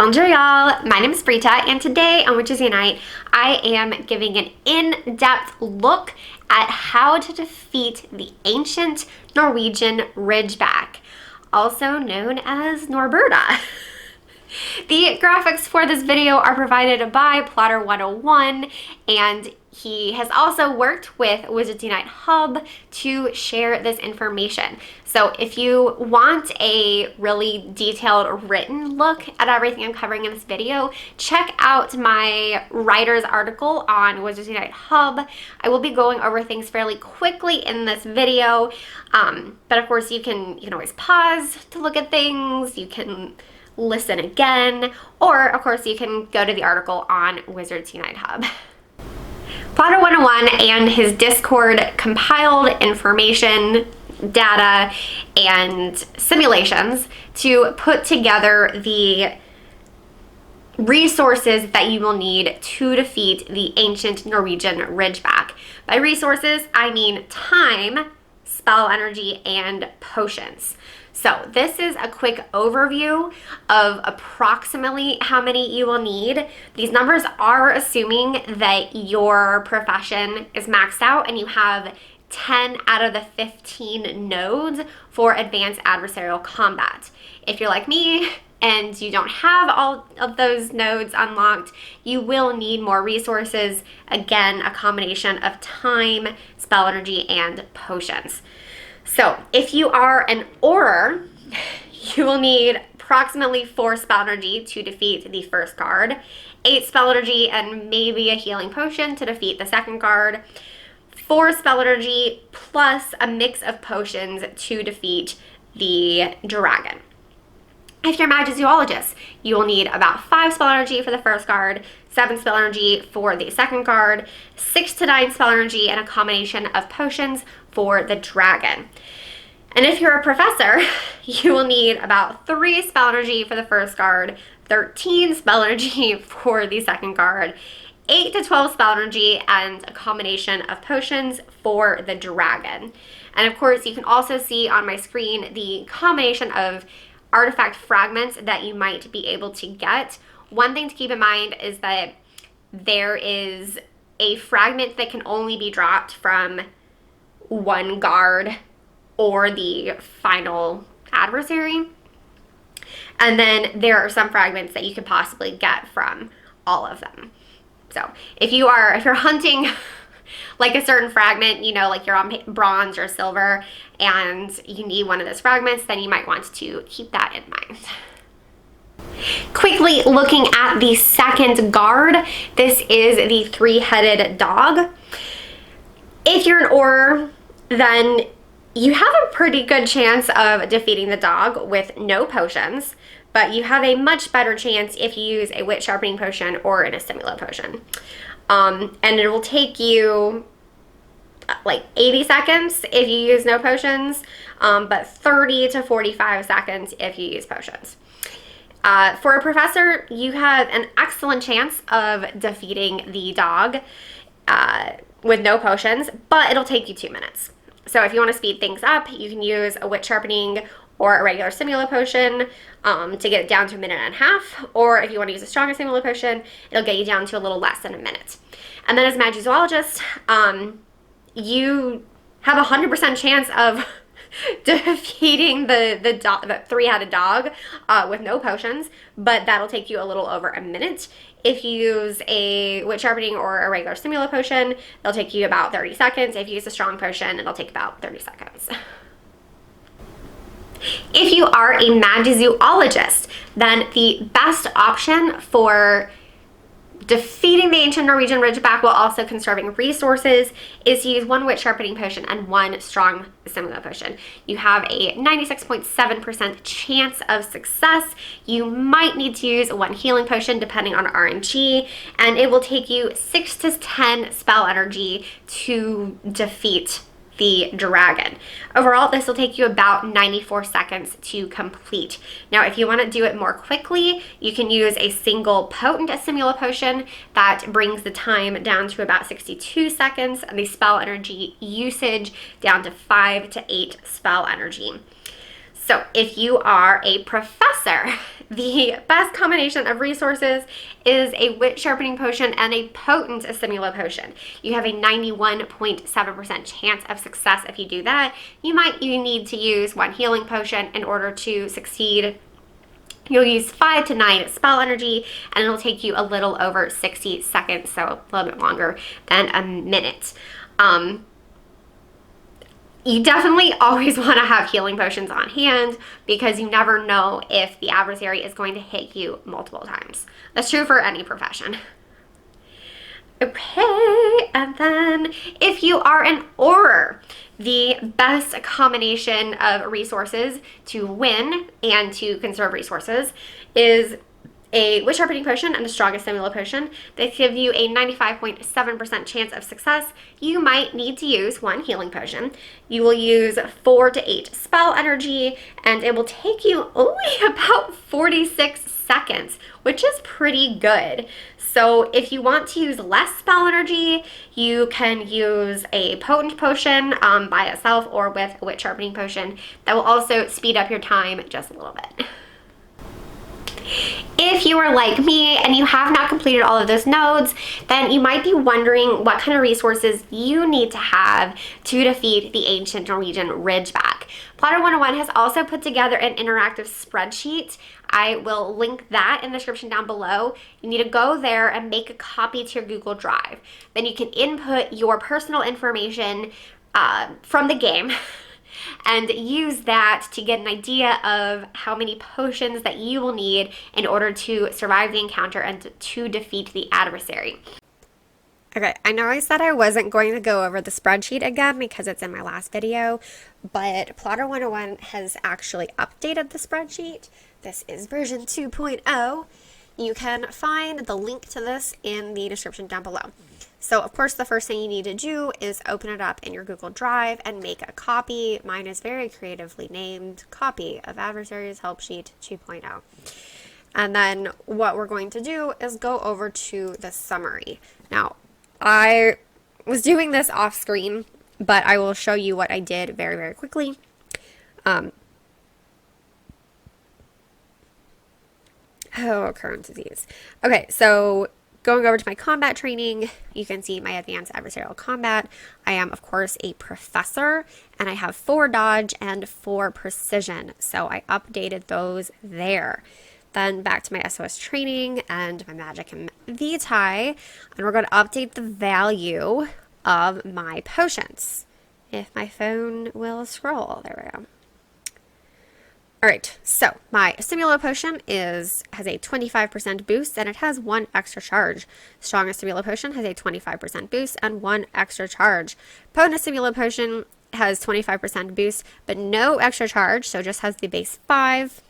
Bonjour y'all, my name is Brita and today on Witches Unite I am giving an in-depth look at how to defeat the ancient Norwegian Ridgeback, also known as Norberta. The graphics for this video are provided by Plotter 101 and he has also worked with Wizards Unite Hub to share this information. So if you want a really detailed written look at everything I'm covering in this video, check out my writer's article on Wizards Unite Hub. I will be going over things fairly quickly in this video, but of course you can always pause to look at things, you can listen again, or of course you can go to the article on Wizards Unite Hub. Plotter 101 and his Discord compiled information, data, and simulations to put together the resources that you will need to defeat the ancient Norwegian Ridgeback. By resources, I mean time, spell energy, and potions. So this is a quick overview of approximately how many you will need. These numbers are assuming that your profession is maxed out and you have 10 out of the 15 nodes for advanced adversarial combat. If you're like me and you don't have all of those nodes unlocked, you will need more resources. Again, a combination of time, spell energy, and potions. So if you are an Auror, you will need approximately 4 spell energy to defeat the first card, 8 spell energy and maybe a healing potion to defeat the second card, 4 spell energy plus a mix of potions to defeat the dragon. If you're a Magizoologist, you will need about 5 spell energy for the first card, 7 spell energy for the second card, 6 to 9 spell energy, and a combination of potions for the dragon. And if you're a professor, you will need about 3 spell energy for the first card, 13 spell energy for the second card, 8 to 12 spell energy, and a combination of potions for the dragon. And of course, you can also see on my screen the combination of artifact fragments that you might be able to get. One thing to keep in mind is that there is a fragment that can only be dropped from one guard or the final adversary. And then there are some fragments that you could possibly get from all of them. So if you're hunting like a certain fragment, like you're on bronze or silver and you need one of those fragments, then you might want to keep that in mind. Quickly looking at the second guard, this is the Three-Headed Dog. If you're an Auror, then you have a pretty good chance of defeating the dog with no potions, but you have a much better chance if you use a wit sharpening potion or an Assimilo potion. And it will take you like 80 seconds if you use no potions, but 30 to 45 seconds if you use potions. For a professor, you have an excellent chance of defeating the dog with no potions, but it'll take you 2 minutes. So if you want to speed things up, you can use a wit sharpening or a regular Assimilo potion to get it down to 1.5 minutes, or if you want to use a stronger Assimilo potion, it'll get you down to a little less than a minute. And then as a Magizoologist, you have a 100% chance of defeating the Three-Headed Dog with no potions, but that'll take you a little over a minute. If you use a wit sharpening or a regular Assimilo potion, they'll take you about 30 seconds. If you use a strong potion, it'll take about 30 seconds. If you are a Magizoologist, then the best option for defeating the ancient Norwegian Ridgeback while also conserving resources is to use 1 wit sharpening potion and 1 strong Assimilo potion. You have a 96.7% chance of success. You might need to use 1 healing potion depending on RNG, and it will take you 6 to 10 spell energy to defeat the dragon. Overall, this will take you about 94 seconds to complete. Now, if you want to do it more quickly, you can use a single potent Assimilo potion that brings the time down to about 62 seconds and the spell energy usage down to 5 to 8 spell energy. So if you are a professor, the best combination of resources is a wit sharpening potion and a potent stimulo potion. You have a 91.7% chance of success if you do that. You need to use 1 healing potion in order to succeed. You'll use 5 to 9 spell energy, and it'll take you a little over 60 seconds, so a little bit longer than a minute. You definitely always want to have healing potions on hand because you never know if the adversary is going to hit you multiple times. That's true for any profession. Okay, and then if you are an Auror, the best combination of resources to win and to conserve resources is a wit sharpening potion and the strongest stimulo potion. They give you a 95.7% chance of success. You might need to use 1 healing potion. You will use 4 to 8 spell energy, and it will take you only about 46 seconds, which is pretty good. So if you want to use less spell energy, you can use a potent potion by itself or with a wit sharpening potion. That will also speed up your time just a little bit. If you are like me and you have not completed all of those nodes, then you might be wondering what kind of resources you need to have to defeat the ancient Norwegian Ridgeback. Plotter 101 has also put together an interactive spreadsheet. I will link that in the description down below. You need to go there and make a copy to your Google Drive. Then you can input your personal information from the game and use that to get an idea of how many potions that you will need in order to survive the encounter and to defeat the adversary. Okay, I know I said I wasn't going to go over the spreadsheet again because it's in my last video, but Plotter 101 has actually updated the spreadsheet. This is version 2.0. You can find the link to this in the description down below. So, of course, the first thing you need to do is open it up in your Google Drive and make a copy. Mine is very creatively named Copy of Adversary's Help Sheet 2.0. And then what we're going to do is go over to the summary. Now, I was doing this off screen, but I will show you what I did very, very quickly. Current disease. Okay, so going over to my combat training, you can see my advanced adversarial combat. I am, of course, a professor, and I have 4 dodge and 4 precision. So I updated those there. Then back to my SOS training and my magic and vitae, and we're going to update the value of my potions. If my phone will scroll, there we go. All right, so my stimulo potion has a 25% boost and it has 1 extra charge. Strongest stimulo potion has a 25% boost and 1 extra charge. Potent stimulo potion has 25% boost but no extra charge, so just has the base 5.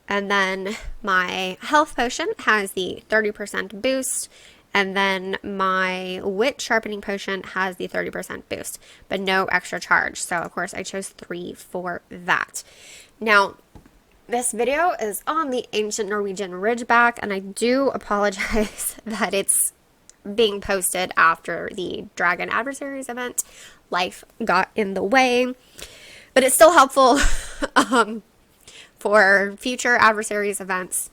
And then my health potion has the 30% boost. And then my wit sharpening potion has the 30% boost, but no extra charge. So, of course, I chose 3 for that. Now, this video is on the ancient Norwegian Ridgeback, and I do apologize that it's being posted after the Dragon Adversaries event. Life got in the way, but it's still helpful for future Adversaries events,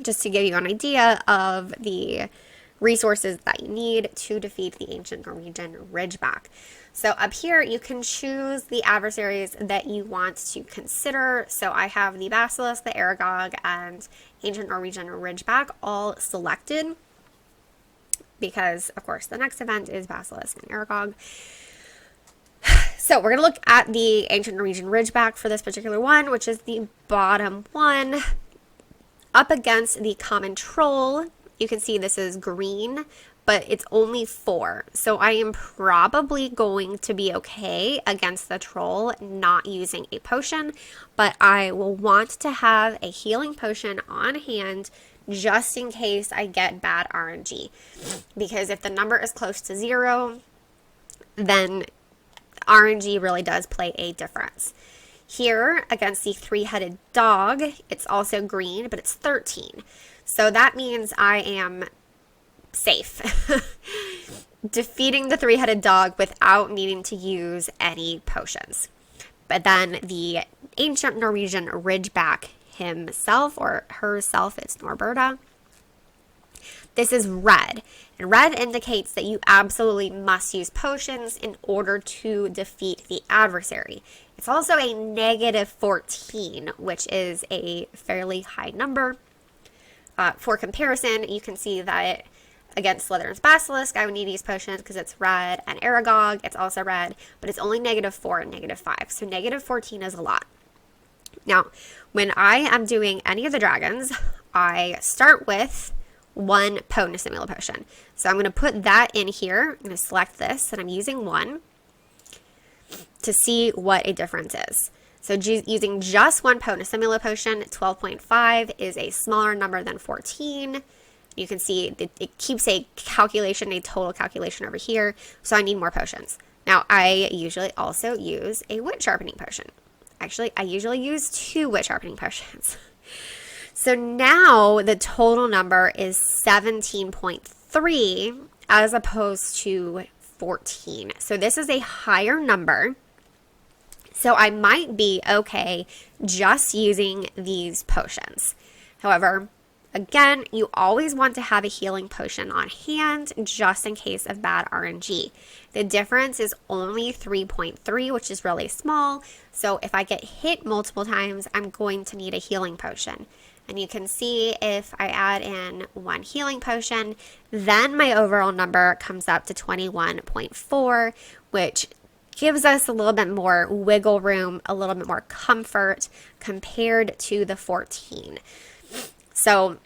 just to give you an idea of the resources that you need to defeat the ancient Norwegian Ridgeback. So up here, you can choose the adversaries that you want to consider. So I have the Basilisk, the Aragog, and ancient Norwegian Ridgeback all selected because, of course, the next event is Basilisk and Aragog. So we're going to look at the ancient Norwegian Ridgeback for this particular one, which is the bottom one, up against the common troll. You can see this is green, but it's only 4. So I am probably going to be okay against the troll not using a potion, but I will want to have a healing potion on hand just in case I get bad RNG. Because if the number is close to 0, then RNG really does play a difference. Here, against the 3-headed dog, it's also green, but it's 13. So that means I am safe. Defeating the 3-headed dog without needing to use any potions. But then the ancient Norwegian Ridgeback himself or herself, it's Norberta. This is red. And red indicates that you absolutely must use potions in order to defeat the adversary. It's also a negative 14, which is a fairly high number. For comparison, you can see that against Slytherin's Basilisk, I would need to use potions because it's red, and Aragog, it's also red, but it's only negative 4 and negative 5. So negative 14 is a lot. Now, when I am doing any of the dragons, I start with 1 potent stimula potion. So I'm going to put that in here. I'm going to select this, and I'm using 1 to see what a difference is. So using just 1 potent stimula potion, 12.5 is a smaller number than 14. You can see it keeps a total calculation over here. So I need more potions. Now, I usually also use a wit sharpening potion. Actually, I usually use 2 wit sharpening potions. So now the total number is 17.3 as opposed to 14. So this is a higher number. So I might be okay just using these potions. However, again, you always want to have a healing potion on hand just in case of bad RNG. The difference is only 3.3, which is really small. So if I get hit multiple times, I'm going to need a healing potion. And you can see if I add in 1 healing potion, then my overall number comes up to 21.4, which gives us a little bit more wiggle room, a little bit more comfort compared to the 14. So,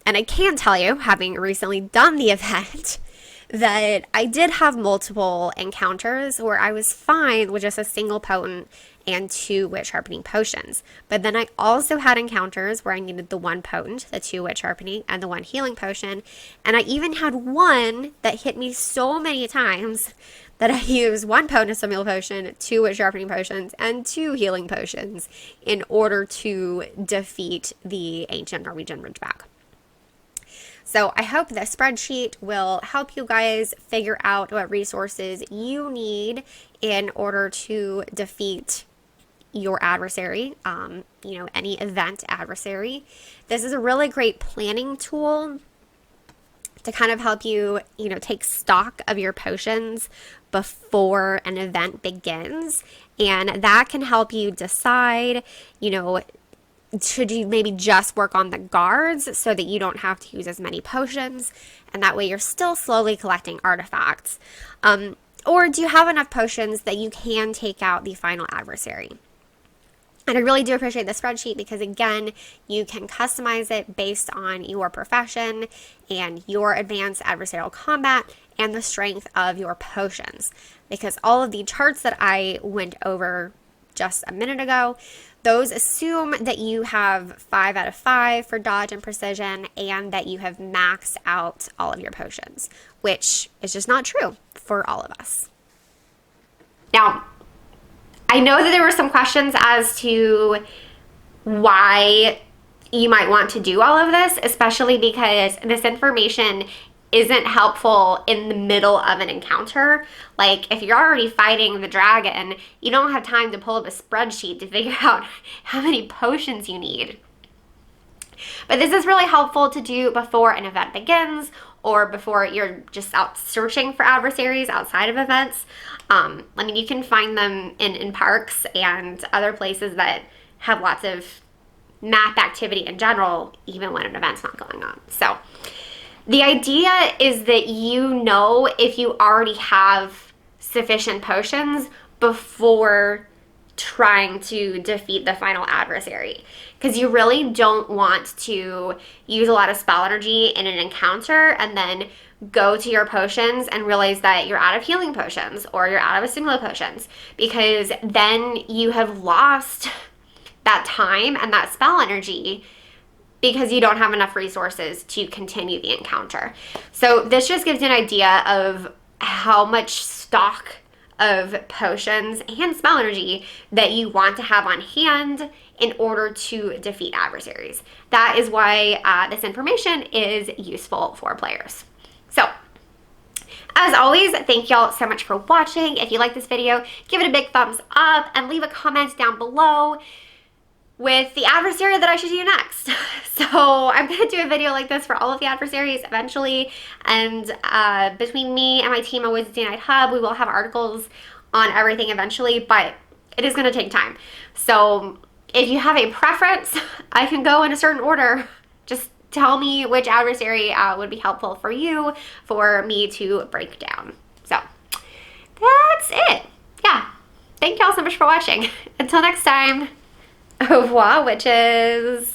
and I can tell you, having recently done the event, that I did have multiple encounters where I was fine with just a single potent and 2 wit sharpening potions. But then I also had encounters where I needed the 1 potent, the 2 wit sharpening, and the 1 healing potion. And I even had one that hit me so many times that I used 1 potent stimula potion, 2 wit sharpening potions, and 2 healing potions in order to defeat the ancient Norwegian Ridgeback. So I hope this spreadsheet will help you guys figure out what resources you need in order to defeat your adversary, any event adversary. This is a really great planning tool to kind of help you, take stock of your potions before an event begins. And that can help you decide, should you maybe just work on the guards so that you don't have to use as many potions, and that way you're still slowly collecting artifacts? Or do you have enough potions that you can take out the final adversary? And I really do appreciate the spreadsheet because, again, you can customize it based on your profession and your advanced adversarial combat and the strength of your potions. Because all of the charts that I went over just a minute ago, those assume that you have 5 out of 5 for dodge and precision and that you have maxed out all of your potions, which is just not true for all of us. Now, I know that there were some questions as to why you might want to do all of this, especially because this information isn't helpful in the middle of an encounter. Like, if you're already fighting the dragon, you don't have time to pull up a spreadsheet to figure out how many potions you need. But this is really helpful to do before an event begins or before you're just out searching for adversaries outside of events. You can find them in parks and other places that have lots of map activity in general, even when an event's not going on. So the idea is that if you already have sufficient potions before trying to defeat the final adversary, because you really don't want to use a lot of spell energy in an encounter and then go to your potions and realize that you're out of healing potions or you're out of stimula potions, because then you have lost that time and that spell energy because you don't have enough resources to continue the encounter. So this just gives you an idea of how much stock of potions and spell energy that you want to have on hand in order to defeat adversaries. That is why this information is useful for players. So As always, thank y'all so much for watching. If you like this video, give it a big thumbs up and leave a comment down below with the adversary that I should do next. So I'm gonna do a video like this for all of the adversaries eventually, and between me and my team at Wednesday Night Hub, we will have articles on everything eventually, but it is gonna take time. So if you have a preference, I can go in a certain order. Just tell me which adversary would be helpful for you for me to break down. So that's it. Yeah, thank y'all so much for watching. Until next time. Au revoir, witches.